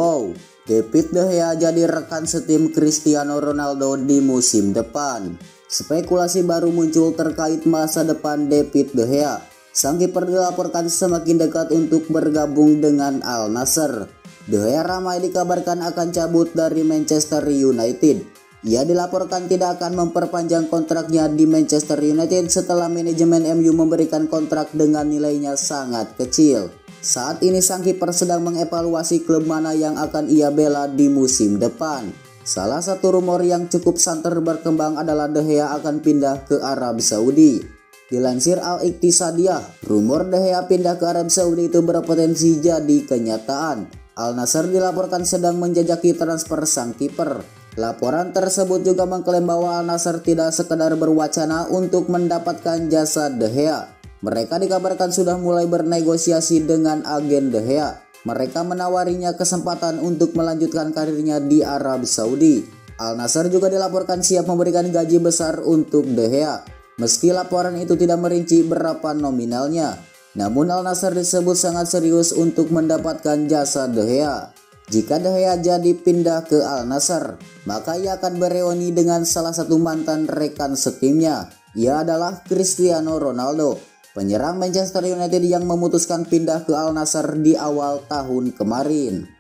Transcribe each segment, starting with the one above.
Wow, David De Gea jadi rekan setim Cristiano Ronaldo di musim depan. Spekulasi baru muncul terkait masa depan David De Gea. Sang kiper dilaporkan semakin dekat untuk bergabung dengan Al Nassr. De Gea ramai dikabarkan akan cabut dari Manchester United. Ia dilaporkan tidak akan memperpanjang kontraknya di Manchester United setelah manajemen MU memberikan kontrak dengan nilainya sangat kecil. Saat ini sang kiper sedang mengevaluasi klub mana yang akan ia bela di musim depan. Salah satu rumor yang cukup santer berkembang adalah De Gea akan pindah ke Arab Saudi. Dilansir Al-Iqtisadiyah, rumor De Gea pindah ke Arab Saudi itu berpotensi jadi kenyataan. Al Nassr dilaporkan sedang menjajaki transfer sang kiper. Laporan tersebut juga mengklaim bahwa Al Nassr tidak sekedar berwacana untuk mendapatkan jasa De Gea. Mereka dikabarkan sudah mulai bernegosiasi dengan agen De Gea. Mereka menawarinya kesempatan untuk melanjutkan karirnya di Arab Saudi. Al Nassr juga dilaporkan siap memberikan gaji besar untuk De Gea. Meski laporan itu tidak merinci berapa nominalnya, namun Al Nassr disebut sangat serius untuk mendapatkan jasa De Gea. Jika De Gea jadi pindah ke Al Nassr, maka ia akan bereuni dengan salah satu mantan rekan setimnya. Ia adalah Cristiano Ronaldo, penyerang Manchester United yang memutuskan pindah ke Al Nassr di awal tahun kemarin.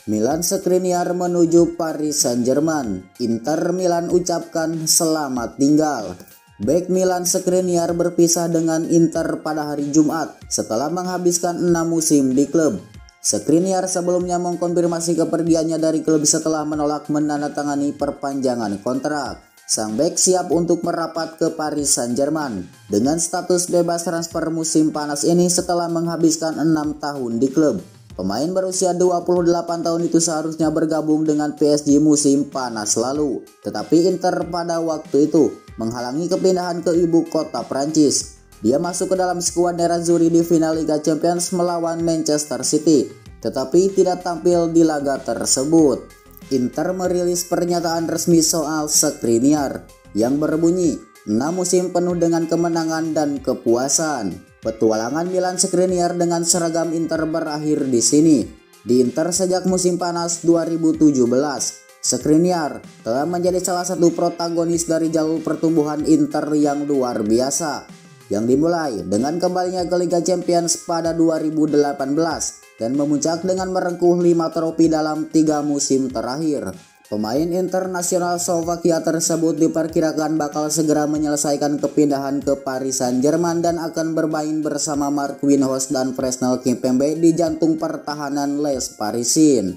Milan Skriniar menuju Paris Saint-Germain. Inter Milan ucapkan selamat tinggal. Bek Milan Skriniar berpisah dengan Inter pada hari Jumat setelah menghabiskan 6 musim di klub. Skriniar sebelumnya mengkonfirmasi kepergiannya dari klub setelah menolak menandatangani perpanjangan kontrak. Sang bek siap untuk merapat ke Paris Saint-Germain dengan status bebas transfer musim panas ini setelah menghabiskan 6 tahun di klub. Pemain berusia 28 tahun itu seharusnya bergabung dengan PSG musim panas lalu, tetapi Inter pada waktu itu menghalangi kepindahan ke ibu kota Prancis. Dia masuk ke dalam skuad Nerazzurri di final Liga Champions melawan Manchester City, tetapi tidak tampil di laga tersebut. Inter merilis pernyataan resmi soal Skriniar yang berbunyi 6 musim penuh dengan kemenangan dan kepuasan. Petualangan Milan Skriniar dengan seragam Inter berakhir di sini. Di Inter sejak musim panas 2017, Skriniar telah menjadi salah satu protagonis dari jalur pertumbuhan Inter yang luar biasa, yang dimulai dengan kembalinya ke Liga Champions pada 2018 dan memuncak dengan merengkuh 5 trofi dalam 3 musim terakhir. Pemain internasional Slovakia tersebut diperkirakan bakal segera menyelesaikan kepindahan ke Paris Saint-Germain dan akan bermain bersama Marquinhos dan Presnel Kimpembe di jantung pertahanan Les Parisiens.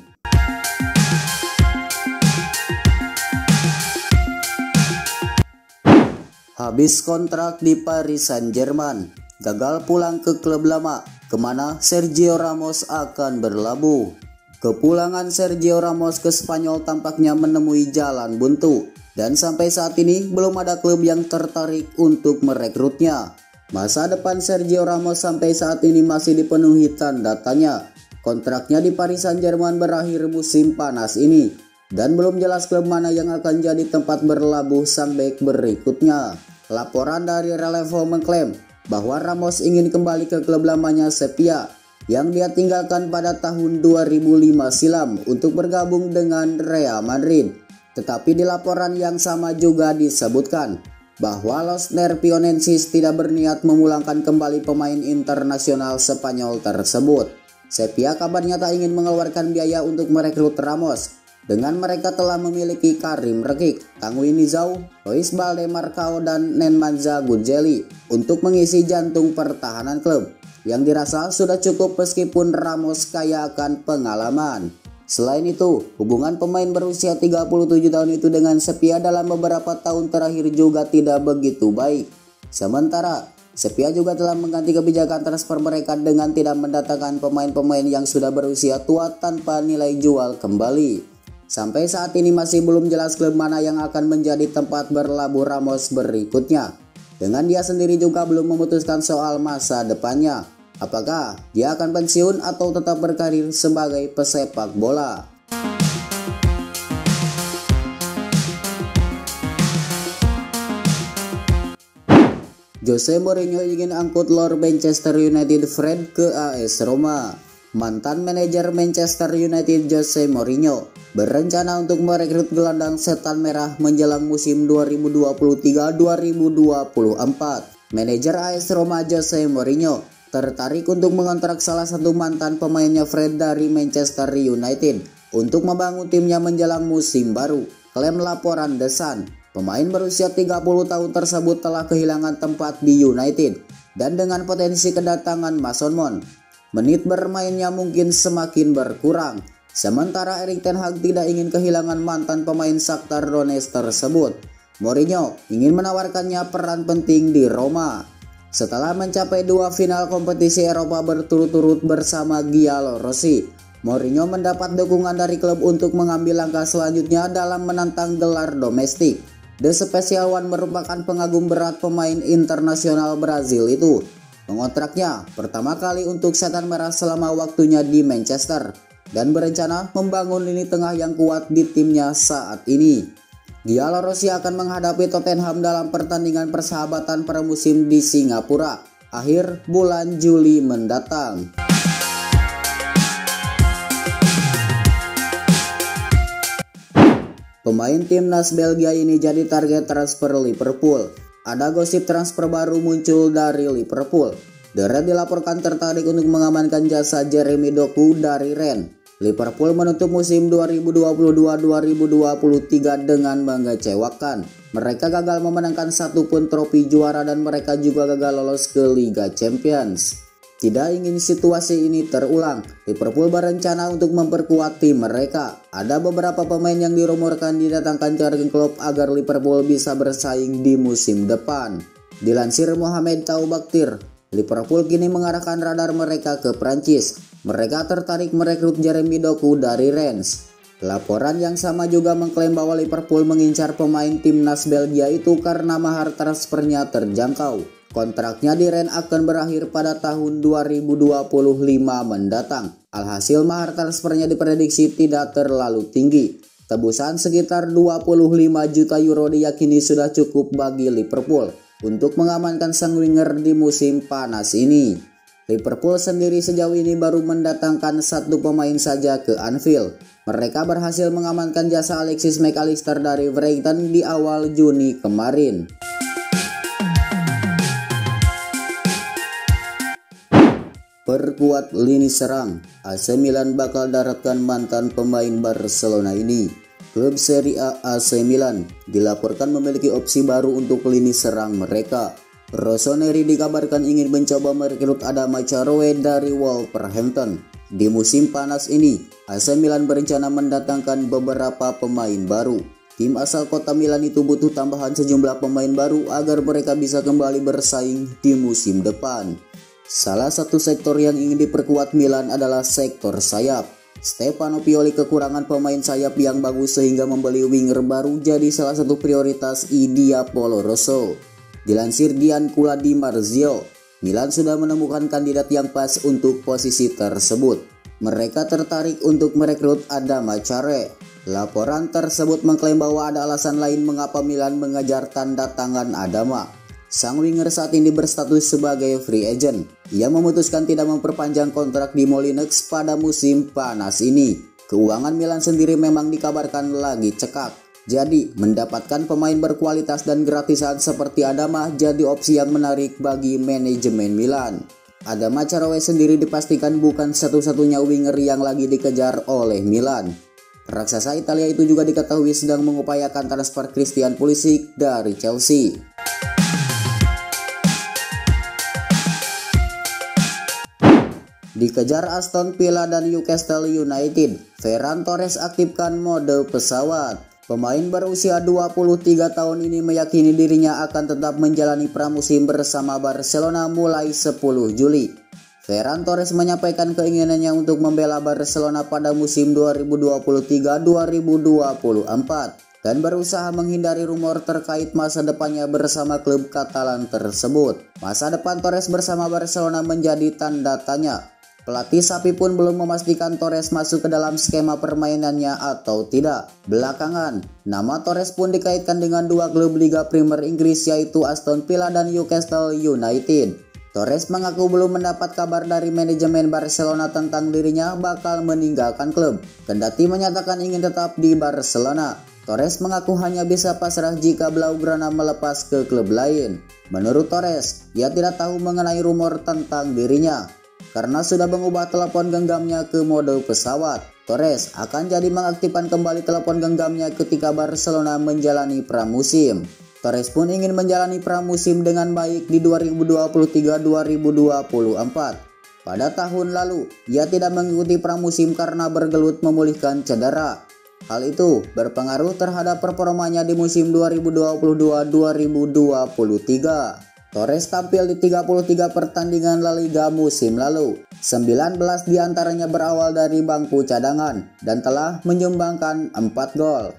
Habis kontrak di Paris Saint-Germain, gagal pulang ke klub lama, kemana Sergio Ramos akan berlabuh? Kepulangan Sergio Ramos ke Spanyol tampaknya menemui jalan buntu, dan sampai saat ini belum ada klub yang tertarik untuk merekrutnya. Masa depan Sergio Ramos sampai saat ini masih dipenuhi tanda tanya. Kontraknya di Paris Saint-Germain berakhir musim panas ini, dan belum jelas klub mana yang akan jadi tempat berlabuh sang bek berikutnya. Laporan dari Relevo mengklaim bahwa Ramos ingin kembali ke klub lamanya Sevilla yang dia tinggalkan pada tahun 2005 silam untuk bergabung dengan Real Madrid. Tetapi di laporan yang sama juga disebutkan bahwa Los Nervionenses tidak berniat memulangkan kembali pemain internasional Spanyol tersebut. Sevilla kabarnya tak ingin mengeluarkan biaya untuk merekrut Ramos, dengan mereka telah memiliki Karim Rekik, Tanguy Nizau, Luis Balde Marcao, dan Nemanja Gurgeli untuk mengisi jantung pertahanan klub yang dirasa sudah cukup meskipun Ramos kaya akan pengalaman. Selain itu, hubungan pemain berusia 37 tahun itu dengan Sevilla dalam beberapa tahun terakhir juga tidak begitu baik. Sementara, Sevilla juga telah mengganti kebijakan transfer mereka dengan tidak mendatangkan pemain-pemain yang sudah berusia tua tanpa nilai jual kembali. Sampai saat ini masih belum jelas klub mana yang akan menjadi tempat berlabuh Ramos berikutnya. Dengan dia sendiri juga belum memutuskan soal masa depannya. Apakah dia akan pensiun atau tetap berkarir sebagai pesepak bola? Jose Mourinho ingin angkut Lord Manchester United Fred ke AS Roma. Mantan manajer Manchester United Jose Mourinho berencana untuk merekrut gelandang setan merah menjelang musim 2023-2024. Manajer AS Roma Jose Mourinho tertarik untuk mengontrak salah satu mantan pemainnya Fred dari Manchester United untuk membangun timnya menjelang musim baru. Klaim laporan The Sun, pemain berusia 30 tahun tersebut telah kehilangan tempat di United dan dengan potensi kedatangan Mason Mount, menit bermainnya mungkin semakin berkurang. Sementara Erik ten Hag tidak ingin kehilangan mantan pemain Shakhtar Donetsk tersebut. Mourinho ingin menawarkannya peran penting di Roma. Setelah mencapai 2 final kompetisi Eropa berturut-turut bersama Giallorossi, Mourinho mendapat dukungan dari klub untuk mengambil langkah selanjutnya dalam menantang gelar domestik. The Special One merupakan pengagum berat pemain internasional Brazil itu. Mengontraknya pertama kali untuk setan merah selama waktunya di Manchester dan berencana membangun lini tengah yang kuat di timnya saat ini. Giallorossi akan menghadapi Tottenham dalam pertandingan persahabatan pramusim di Singapura akhir bulan Juli mendatang. Pemain timnas Belgia ini jadi target transfer Liverpool. Ada gosip transfer baru muncul dari Liverpool. The Red dilaporkan tertarik untuk mengamankan jasa Jeremy Doku dari Rennes. Liverpool menutup musim 2022-2023 dengan mengecewakan. Mereka gagal memenangkan satu pun trofi juara dan mereka juga gagal lolos ke Liga Champions. Tidak ingin situasi ini terulang, Liverpool berencana untuk memperkuat tim mereka. Ada beberapa pemain yang dirumorkan didatangkan Jurgen Klopp agar Liverpool bisa bersaing di musim depan. Dilansir Mohamed Taubaktir, Liverpool kini mengarahkan radar mereka ke Prancis. Mereka tertarik merekrut Jeremy Doku dari Rennes. Laporan yang sama juga mengklaim bahwa Liverpool mengincar pemain timnas Belgia itu karena mahar transfernya terjangkau. Kontraknya di Rennes akan berakhir pada tahun 2025 mendatang. Alhasil mahar transfernya diprediksi tidak terlalu tinggi. Tebusan sekitar 25 juta euro diyakini sudah cukup bagi Liverpool untuk mengamankan sang winger di musim panas ini. Liverpool sendiri sejauh ini baru mendatangkan satu pemain saja ke Anfield. Mereka berhasil mengamankan jasa Alexis Mac Allister dari Brighton di awal Juni kemarin. Perkuat lini serang, AC Milan bakal daratkan mantan pemain Barcelona ini. Klub Serie A AC Milan dilaporkan memiliki opsi baru untuk lini serang mereka. Rossoneri dikabarkan ingin mencoba merekrut Adama Traoré dari Wolverhampton. Di musim panas ini, AC Milan berencana mendatangkan beberapa pemain baru. Tim asal kota Milan itu butuh tambahan sejumlah pemain baru agar mereka bisa kembali bersaing di musim depan. Salah satu sektor yang ingin diperkuat Milan adalah sektor sayap. Stefano Pioli kekurangan pemain sayap yang bagus sehingga membeli winger baru jadi salah satu prioritas Diapolo Rosso. Dilansir Gianluca Di Marzio, Milan sudah menemukan kandidat yang pas untuk posisi tersebut. Mereka tertarik untuk merekrut Adama Traoré. Laporan tersebut mengklaim bahwa ada alasan lain mengapa Milan mengejar tanda tangan Adama. Sang winger saat ini berstatus sebagai free agent. Ia memutuskan tidak memperpanjang kontrak di Molineux pada musim panas ini. Keuangan Milan sendiri memang dikabarkan lagi cekak. Jadi, mendapatkan pemain berkualitas dan gratisan seperti Adama jadi opsi yang menarik bagi manajemen Milan. Adama Traoré sendiri dipastikan bukan satu-satunya winger yang lagi dikejar oleh Milan. Raksasa Italia itu juga diketahui sedang mengupayakan transfer Christian Pulisic dari Chelsea. Dikejar Aston Villa dan Newcastle United, Ferran Torres aktifkan mode pesawat. Pemain berusia 23 tahun ini meyakini dirinya akan tetap menjalani pramusim bersama Barcelona mulai 10 Juli. Ferran Torres menyampaikan keinginannya untuk membela Barcelona pada musim 2023-2024 dan berusaha menghindari rumor terkait masa depannya bersama klub Katalan tersebut. Masa depan Torres bersama Barcelona menjadi tanda tanya. Pelatih sapi pun belum memastikan Torres masuk ke dalam skema permainannya atau tidak. Belakangan, nama Torres pun dikaitkan dengan dua klub Liga Premier Inggris yaitu Aston Villa dan Newcastle United. Torres mengaku belum mendapat kabar dari manajemen Barcelona tentang dirinya bakal meninggalkan klub. Kendati menyatakan ingin tetap di Barcelona, Torres mengaku hanya bisa pasrah jika Blaugrana melepas ke klub lain. Menurut Torres, ia tidak tahu mengenai rumor tentang dirinya karena sudah mengubah telepon genggamnya ke mode pesawat. Torres akan jadi mengaktifkan kembali telepon genggamnya ketika Barcelona menjalani pramusim. Torres pun ingin menjalani pramusim dengan baik di 2023-2024. Pada tahun lalu, ia tidak mengikuti pramusim karena bergelut memulihkan cedera. Hal itu berpengaruh terhadap performanya di musim 2022-2023. Torres tampil di 33 pertandingan La Liga musim lalu. 19 diantaranya berawal dari bangku cadangan dan telah menyumbangkan 4 gol.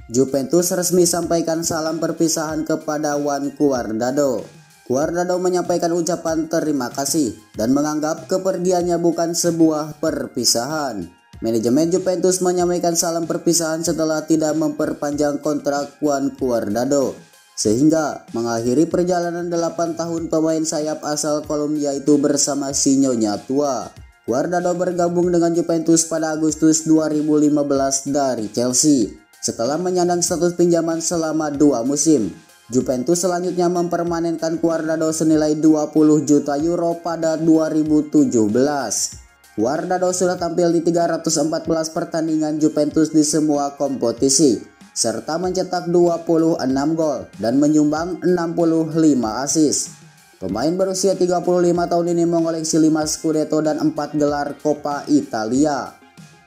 Juventus resmi sampaikan salam perpisahan kepada Juan Cuadrado. Cuadrado menyampaikan ucapan terima kasih dan menganggap kepergiannya bukan sebuah perpisahan. Manajemen Juventus menyampaikan salam perpisahan setelah tidak memperpanjang kontrak Juan Cuadrado, sehingga mengakhiri perjalanan 8 tahun pemain sayap asal Kolombia itu bersama si Nyonya tua. Cuadrado bergabung dengan Juventus pada Agustus 2015 dari Chelsea. Setelah menyandang status pinjaman selama 2 musim, Juventus selanjutnya mempermanenkan Cuadrado senilai 20 juta euro pada 2017. Cuadrado sudah tampil di 314 pertandingan Juventus di semua kompetisi, serta mencetak 26 gol dan menyumbang 65 assist. Pemain berusia 35 tahun ini mengoleksi 5 Scudetto dan 4 gelar Coppa Italia.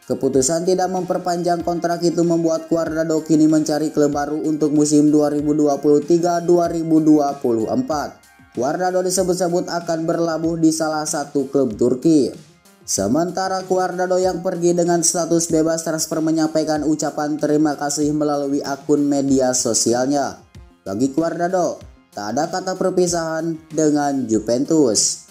Keputusan tidak memperpanjang kontrak itu membuat Cuadrado kini mencari klub baru untuk musim 2023-2024. Cuadrado disebut-sebut akan berlabuh di salah satu klub Turki. Sementara Cuadrado yang pergi dengan status bebas transfer menyampaikan ucapan terima kasih melalui akun media sosialnya. Bagi Cuadrado, tak ada kata perpisahan dengan Juventus.